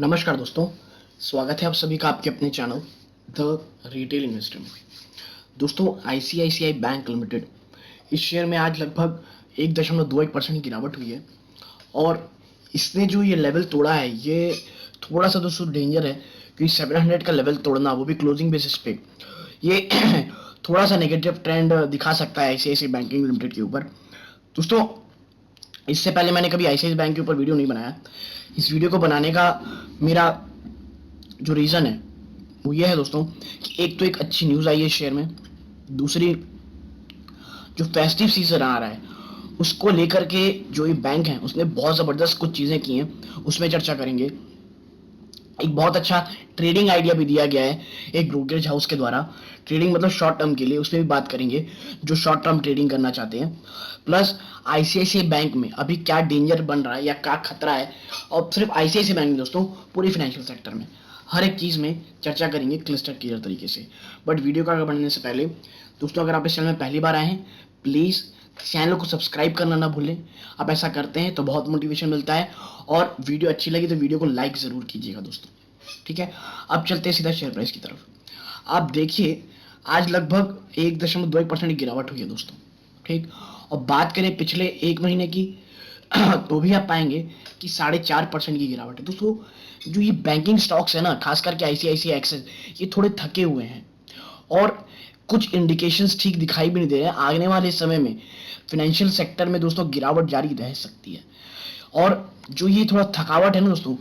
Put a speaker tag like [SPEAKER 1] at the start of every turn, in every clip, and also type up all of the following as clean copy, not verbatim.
[SPEAKER 1] नमस्कार दोस्तों, स्वागत है आप सभी का आपके अपने चैनल द रिटेल इन्वेस्टर में। दोस्तों, आईसीआईसीआई बैंक लिमिटेड इस शेयर में आज लगभग 1.21% की गिरावट हुई है और इसने जो ये लेवल तोड़ा है ये थोड़ा सा दोस्तों डेंजर है, क्योंकि 700 का लेवल तोड़ना, वो भी क्लोजिंग बेसिस पे, ये थोड़ा सा नेगेटिव ट्रेंड दिखा सकता है आईसीआईसीआई बैंकिंग लिमिटेड के ऊपर। दोस्तों, इससे पहले मैंने कभी आईसीआईसीआई बैंक के ऊपर वीडियो नहीं बनाया। इस वीडियो को बनाने का मेरा जो रीज़न है वो ये है दोस्तों कि एक तो एक अच्छी न्यूज़ आई है शेयर में, दूसरी जो फेस्टिव सीजन आ रहा है उसको लेकर के जो ये बैंक है उसने बहुत ज़बरदस्त कुछ चीज़ें की हैं, उसमें चर्चा करेंगे। एक बहुत अच्छा ट्रेडिंग आइडिया भी दिया गया है एक ब्रोकरेज हाउस के द्वारा, ट्रेडिंग मतलब शॉर्ट टर्म के लिए, उसमें भी बात करेंगे जो शॉर्ट टर्म ट्रेडिंग करना चाहते हैं। प्लस आईसीआईसीआई बैंक में अभी क्या डेंजर बन रहा है या क्या खतरा है, और सिर्फ आईसीआईसीआई बैंक में दोस्तों, पूरे फाइनेंशियल सेक्टर में हर एक चीज़ में चर्चा करेंगे क्लस्टर क्लियर तरीके से। बट वीडियो का आगे बढ़ने से पहले दोस्तों, अगर आप इस चैनल में पहली बार आए हैं, प्लीज़ चैनल को सब्सक्राइब करना ना भूलें। आप ऐसा करते हैं तो बहुत मोटिवेशन मिलता है, और वीडियो अच्छी लगी तो वीडियो को लाइक ज़रूर कीजिएगा दोस्तों। ठीक है, अब चलते हैं सीधा शेयर प्राइस की तरफ। आप देखिए, आज लगभग 1.2% की गिरावट हुई है दोस्तों। ठीक, और बात करें पिछले एक महीने की तो भी आप पाएंगे कि 4.5% की गिरावट है दोस्तों। जो ये बैंकिंग स्टॉक्स है ना, खास करके आईसीआईसीआई एक्सेस, ये थोड़े थके हुए हैं और कुछ इंडिकेशंस ठीक दिखाई भी नहीं दे रहे हैं। आने वाले समय में फाइनेंशियल सेक्टर में दोस्तों गिरावट जारी रह सकती है, और जो ये थोड़ा थकावट है ना दोस्तों,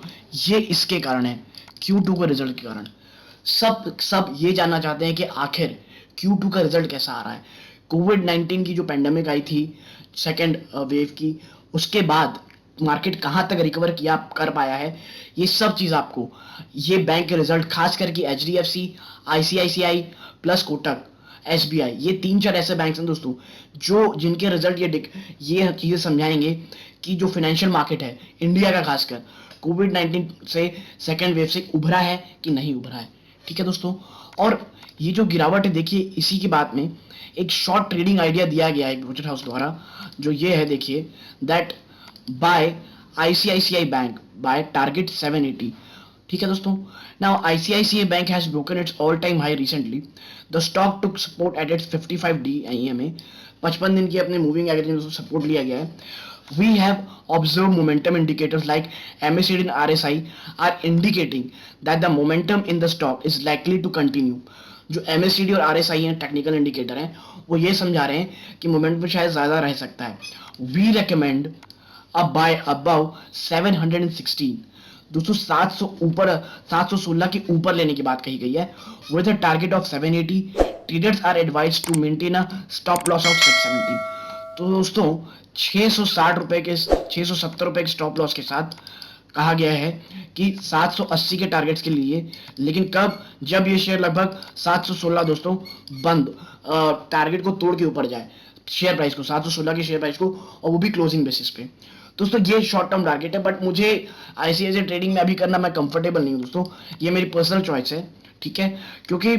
[SPEAKER 1] ये इसके कारण है, Q2 के रिजल्ट के कारण। सब ये जानना चाहते हैं कि आखिर Q2 का रिजल्ट कैसा आ रहा है। कोविड-19 की जो पेंडेमिक आई थी, सेकेंड वेव की, उसके बाद मार्केट कहाँ तक रिकवर किया कर पाया है, ये सब चीज़ आपको ये बैंक के रिजल्ट, खास करके HDFC, ICICI plus Kotak, SBI, ये 3-4 ऐसे बैंक हैं दोस्तों जो जिनके रिजल्ट ये चीज़ें समझाएंगे कि जो फाइनेंशियल मार्केट है इंडिया का, खासकर कोविड-19 से सेकेंड वेव से उभरा है कि नहीं उभरा है। ठीक है दोस्तों, और ये जो गिरावट है देखिए, इसी की बात में एक शॉर्ट ट्रेडिंग आइडिया दिया गया है ब्रोकरेज हाउस द्वारा, जो ये है देखिए, that buy ICICI bank buy target 780। ठीक है दोस्तों, now ICICI bank has broken its all time high recently. The stock took support at its 55 D EMA. 55 दिन की अपने मूविंग एवरेज में सपोर्ट लिया गया है। We have observed momentum indicators like MACD and RSI are indicating that the momentum in the stock is likely to continue. जो MACD और RSI हैं, टेक्निकल इंडिकेटर हैं, वो ये समझा रहे हैं कि मोमेंटम शायद ज़्यादा रह सकता है। We recommend a buy above 716। दोस्तों 700 ऊपर, 716 के ऊपर लेने की बात कही गई है, with a target of 780। Traders are advised to maintain a stop loss of 670। तो दोस्तों 660 रुपए के, 670 रुपए के स्टॉप लॉस के साथ कहा गया है कि 780 के टारगेट्स के लिए। लेकिन कब? जब ये शेयर लगभग 716 दोस्तों बंद, टारगेट को तोड़ के ऊपर जाए, शेयर प्राइस को, 716 के शेयर प्राइस को, और वो भी क्लोजिंग बेसिस पे। दोस्तों ये शॉर्ट टर्म टारगेट है, बट मुझे आईसीआईसीआई ट्रेडिंग में अभी करना मैं कंफर्टेबल नहीं हूँ दोस्तों, ये मेरी पर्सनल चॉइस है। ठीक है, क्योंकि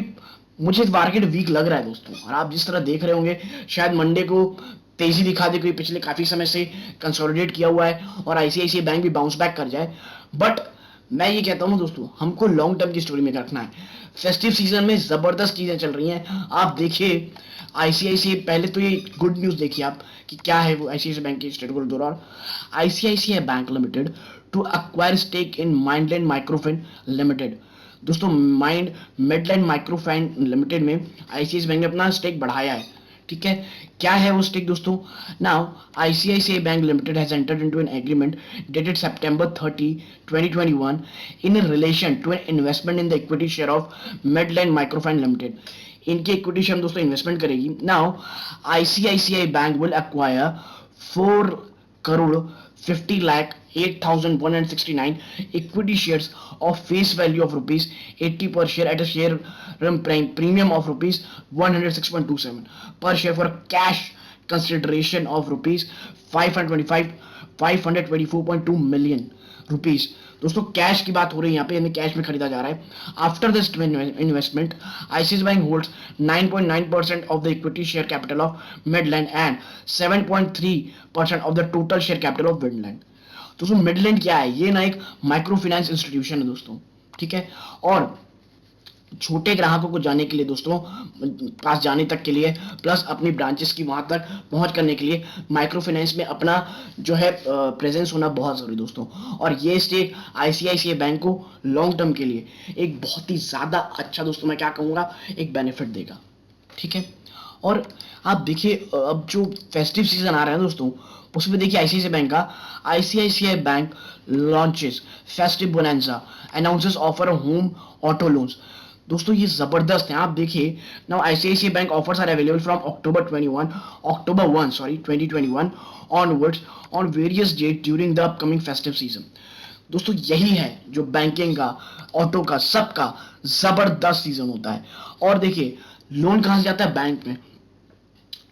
[SPEAKER 1] मुझे मार्केट वीक लग रहा है दोस्तों, और आप जिस तरह देख रहे होंगे शायद मंडे को तेजी दिखा दे, कोई पिछले काफी समय से कंसोलिडेट किया हुआ है और आईसीआईसीआई बैंक भी बाउंस बैक कर जाए। बट मैं ये कहता हूँ दोस्तों, हमको लॉन्ग टर्म की स्टोरी में रखना है। फेस्टिव सीजन में जबरदस्त चीजें चल रही हैं। आप देखिए आईसीआईसीआई, पहले तो ये गुड न्यूज देखिए आप कि क्या है वो आईसीआईसीआई बैंक की स्टेट बोर्ड द्वारा, ICICI bank limited to acquire stake in Midland Microfin limited. दोस्तों माइंड मिडलैंड माइक्रोफाइन लिमिटेड में आईसीआईसीआई बैंक ने अपना स्टेक बढ़ाया है। ठीक है, क्या है वो स्टेक दोस्तों? Now ICICI bank limited has entered into an agreement dated September 30, 2021 in relation to an investment in the equity share of Midland Microfin limited. इनके इक्विटी शेयर दोस्तों इन्वेस्टमेंट करेगी। Now ICICI bank will acquire 4,50,08,169 equity shares of face value of rupees 80 per share at a share premium of rupees 106.27 per share for cash consideration of rupees 524.2 million rupees. दोस्तों cash की बात हो रही है यहाँ पे, यानी कैश में खरीदा जा रहा है। After this investment ICICI bank holds 9.9% of the equity share capital of Midland and 7.3% of the total share capital of Midland. दोस्तों मिडलैंड क्या है, ये ना एक माइक्रो फाइनेंस इंस्टीट्यूशन है दोस्तों, ठीक है। और छोटे ग्राहकों को जाने के लिए दोस्तों, पास जाने तक के लिए, प्लस अपनी ब्रांचेस की वहां तक पहुंच करने के लिए माइक्रो फाइनेंस में अपना जो है प्रेजेंस होना बहुत जरूरी दोस्तों। और ये स्टेक आईसीआईसीआई बैंक को लॉन्ग टर्म के लिए एक बहुत ही ज्यादा अच्छा दोस्तों, मैं क्या कहूंगा, एक बेनिफिट देगा, ठीक है। और आप देखिए अब जो फेस्टिव सीजन आ रहा है दोस्तों, उसमें देखिए आईसीआईसीआई बैंक का, ICICI bank launches festive bonanza, announces offer home auto loans. दोस्तों ये जबरदस्त है, आप देखिए now ICICI bank offers are available from October 1 sorry 2021 onwards on various date during the upcoming festive season. दोस्तों यही है जो बैंकिंग का, ऑटो का, सबका जबरदस्त सीजन होता है। और देखिए लोन कहां से जाता है, बैंक में।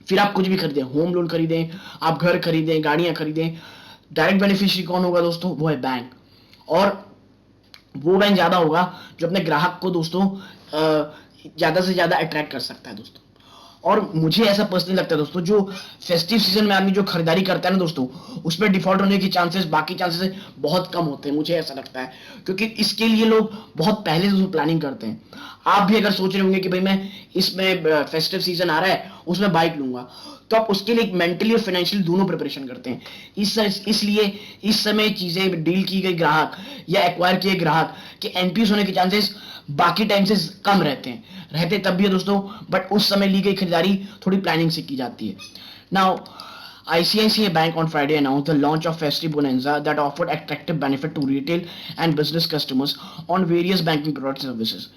[SPEAKER 1] फिर आप कुछ भी खरीदें, होम लोन खरीदें, आप घर खरीदें, गाड़ियां खरीदें, डायरेक्ट बेनिफिशियरी कौन होगा दोस्तों, वो है बैंक। और वो बैंक ज्यादा होगा जो अपने ग्राहक को दोस्तों ज्यादा से ज्यादा अट्रैक्ट कर सकता है दोस्तों। और मुझे ऐसा पर्सनली लगता है दोस्तों, जो फेस्टिव सीजन में आदमी जो खरीदारी करता है ना दोस्तों, उसमें डिफॉल्ट होने के चांसेस बाकी चांसेस से बहुत कम होते हैं, मुझे ऐसा लगता है। क्योंकि इसके लिए लोग बहुत पहले से प्लानिंग करते हैं। आप भी अगर सोच रहे होंगे कि भाई मैं इसमें फेस्टिव सीजन आ रहा है उसमें बाइक लूंगा, तो आप उसके लिए मेंटली और फाइनेंशियली दोनों प्रिपरेशन करते हैं। इसलिए इस समय चीजें डील की गई ग्राहक या एक्वायर किए ग्राहक के एनपीएस होने के चांसेस बाकी टाइम से कम रहते तब भी है दोस्तों, बट उस समय ली गई खरीदारी थोड़ी प्लानिंग से की जाती है। Now ICICI Bank on Friday announced the launch of Festive Bonanza that offered attractive benefit to retail and business customers on various banking products and services.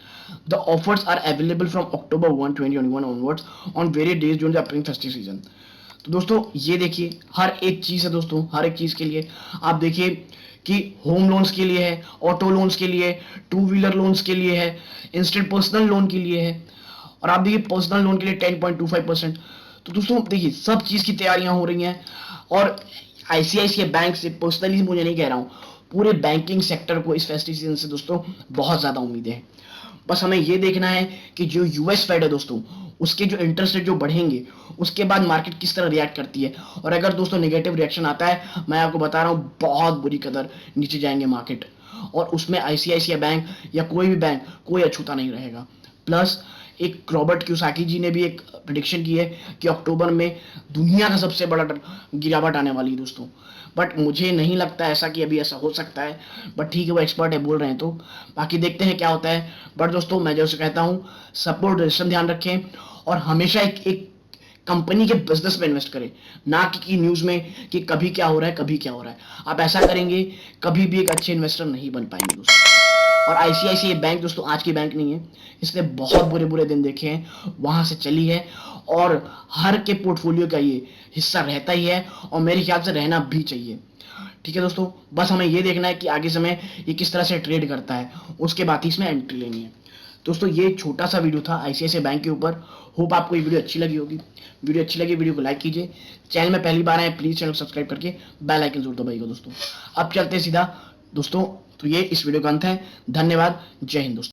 [SPEAKER 1] The offers are available from October 1, 2021 onwards on various days during the upcoming festive season. तो दोस्तों ये देखिए हर एक चीज है दोस्तों, हर एक चीज के लिए आप देखिए कि होम लोन्स के लिए है, ऑटो लोन्स के लिए, टू व्हीलर लोन्स के लिए है, इंस्टेंट पर्सनल लोन के लिए है। और आप देखिए पर्सनल लोन के लिए 10.25%। तो दोस्तों देखिए सब चीज की तैयारियां हो रही हैं। और आईसीआईसीआई बैंक से पर्सनली मुझे नहीं कह रहा हूं, पूरे बैंकिंग सेक्टर को इस फेस्टिव सीजन से दोस्तों बहुत ज्यादा उम्मीदें हैं। बस हमें ये देखना है कि जो यूएस फेड है दोस्तों, उसके जो इंटरेस्ट रेट जो बढ़ेंगे उसके बाद मार्केट किस तरह रिएक्ट करती है। और अगर दोस्तों नेगेटिव रिएक्शन आता है, मैं आपको बता रहा हूं बहुत बुरी कदर नीचे जाएंगे मार्केट। और उसमें आईसीआईसीआई बैंक या कोई भी बैंक कोई अछूता नहीं रहेगा। प्लस एक रॉबर्ट क्यूसाकी जी ने भी एक प्रिडिक्शन की है कि अक्टूबर में दुनिया का सबसे बड़ा गिरावट आने वाली है दोस्तों। बट मुझे नहीं लगता ऐसा कि अभी ऐसा हो सकता है, बट ठीक है वो एक्सपर्ट है बोल रहे हैं तो बाकी देखते हैं क्या होता है। बट दोस्तों मैं जैसे कहता हूँ सपोर्ट रजिस्ट्रेशन ध्यान रखें और हमेशा एक कंपनी के बिजनेस में इन्वेस्ट करें, ना कि न्यूज में कि कभी क्या हो रहा है कभी क्या हो रहा है। आप ऐसा करेंगे कभी भी एक अच्छे इन्वेस्टर नहीं बन पाएंगे दोस्तों। और आईसीआईसीआई बैंक दोस्तों आज की बैंक नहीं है, इसने बहुत बुरे बुरे दिन देखे हैं, वहां से चली है और हर के पोर्टफोलियो का ये हिस्सा रहता ही है और मेरे ख्याल से रहना भी चाहिए। ठीक है दोस्तों, बस हमें ये देखना है कि आगे समय ये किस तरह से ट्रेड करता है, उसके बाद ही इसमें एंट्री लेनी है। दोस्तों ये छोटा सा वीडियो था आईसीआईसीआई बैंक के ऊपर। होप आपको ये वीडियो अच्छी लगी होगी। वीडियो अच्छी लगी वीडियो को लाइक कीजिए, चैनल में पहली बार आए प्लीज चैनल को सब्सक्राइब करके बेल आइकन जरूर दबाइएगा दोस्तों। अब चलते सीधा दोस्तों, तो ये इस वीडियो का अंत है। धन्यवाद, जय हिंद दोस्तों।